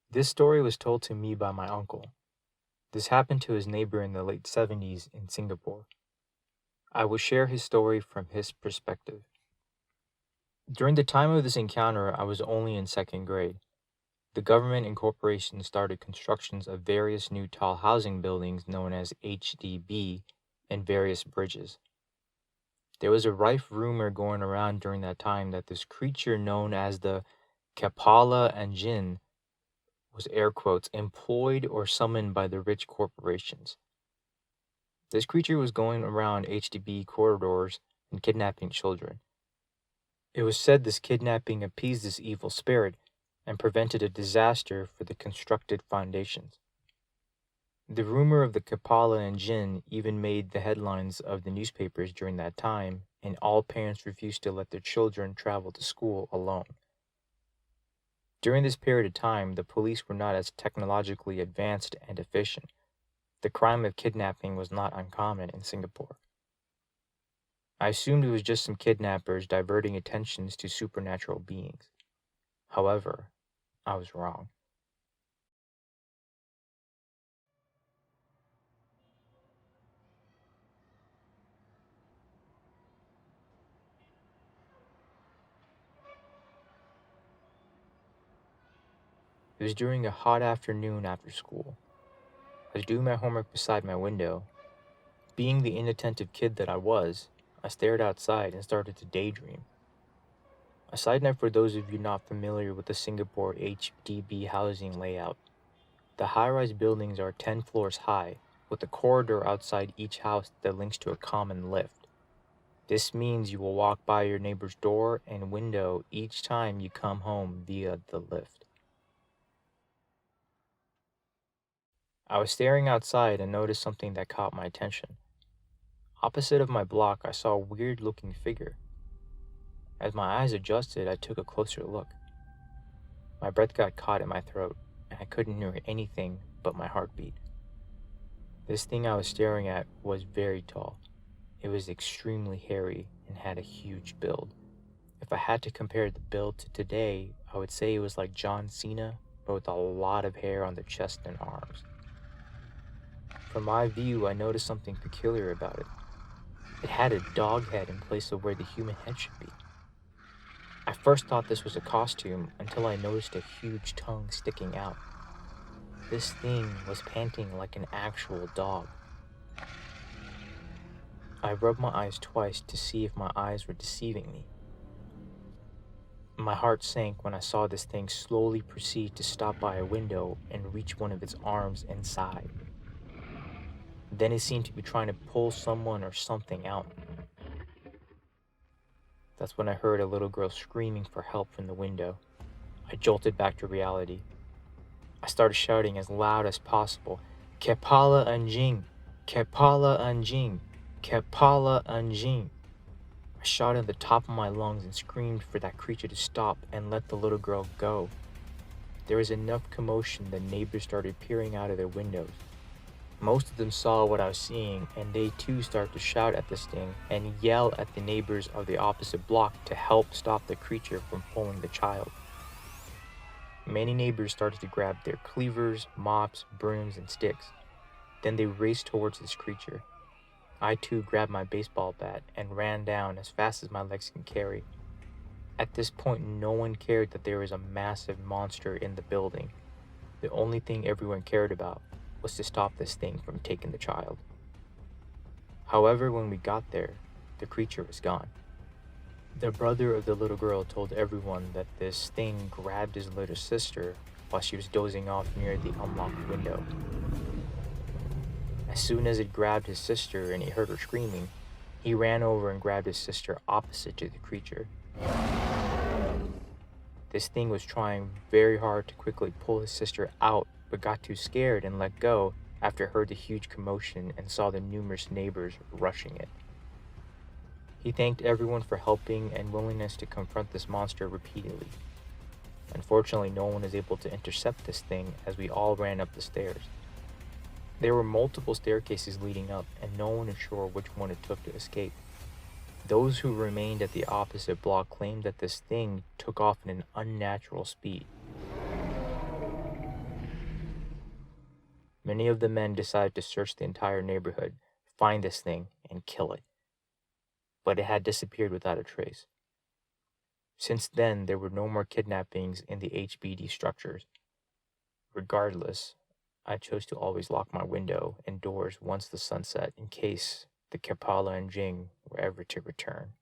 This story was told to me by my uncle. This happened to his neighbor in the late 70s in Singapore. I will share his story from his perspective. During the time of this encounter, I was only in second grade. The government and corporations started constructions of various new tall housing buildings known as HDB and various bridges. There was a rife rumor going around during that time that this creature known as the Kapala and Jinn was air quotes employed or summoned by the rich corporations. This creature was going around HDB corridors and kidnapping children. It was said this kidnapping appeased this evil spirit and prevented a disaster for the constructed foundations. The rumor of the Kapala and Jinn even made the headlines of the newspapers during that time, and all parents refused to let their children travel to school alone. During this period of time, the police were not as technologically advanced and efficient. The crime of kidnapping was not uncommon in Singapore. I assumed it was just some kidnappers diverting attentions to supernatural beings. However, I was wrong. It was during a hot afternoon after school. I was doing my homework beside my window. Being the inattentive kid that I was, I stared outside and started to daydream. A side note for those of you not familiar with the Singapore HDB housing layout. The high-rise buildings are 10 floors high, with a corridor outside each house that links to a common lift. This means you will walk by your neighbor's door and window each time you come home via the lift. I was staring outside and noticed something that caught my attention. Opposite of my block, I saw a weird-looking figure. As my eyes adjusted, I took a closer look. My breath got caught in my throat, and I couldn't hear anything but my heartbeat. This thing I was staring at was very tall. It was extremely hairy and had a huge build. If I had to compare the build to today, I would say it was like John Cena, but with a lot of hair on the chest and arms. From my view, I noticed something peculiar about it. It had a dog head in place of where the human head should be. I first thought this was a costume until I noticed a huge tongue sticking out. This thing was panting like an actual dog. I rubbed my eyes twice to see if my eyes were deceiving me. My heart sank when I saw this thing slowly proceed to stop by a window and reach one of its arms inside. Then it seemed to be trying to pull someone or something out. That's when I heard a little girl screaming for help from the window. I jolted back to reality. I started shouting as loud as possible, "Kapala anjing! Kapala anjing! Kapala anjing!" I shouted at the top of my lungs and screamed for that creature to stop and let the little girl go. There was enough commotion that neighbors started peering out of their windows. Most of them saw what I was seeing, and they too started to shout at this thing and yell at the neighbors of the opposite block to help stop the creature from pulling the child. Many neighbors started to grab their cleavers, mops, brooms, and sticks. Then they raced towards this creature. I too grabbed my baseball bat and ran down as fast as my legs can carry. At this point, no one cared that there was a massive monster in the building. The only thing everyone cared about was to stop this thing from taking the child. However, when we got there, the creature was gone. The brother of the little girl told everyone that this thing grabbed his little sister while she was dozing off near the unlocked window. As soon as it grabbed his sister and he heard her screaming, he ran over and grabbed his sister opposite to the creature. This thing was trying very hard to quickly pull his sister out, but got too scared and let go after it heard the huge commotion and saw the numerous neighbors rushing it. He thanked everyone for helping and willingness to confront this monster repeatedly. Unfortunately, no one was able to intercept this thing as we all ran up the stairs. There were multiple staircases leading up, and no one is sure which one it took to escape. Those who remained at the opposite block claimed that this thing took off at an unnatural speed. Many of the men decided to search the entire neighborhood, find this thing, and kill it. But it had disappeared without a trace. Since then, there were no more kidnappings in the HBD structures. Regardless, I chose to always lock my window and doors once the sun set in case the Kapala and Jing were ever to return.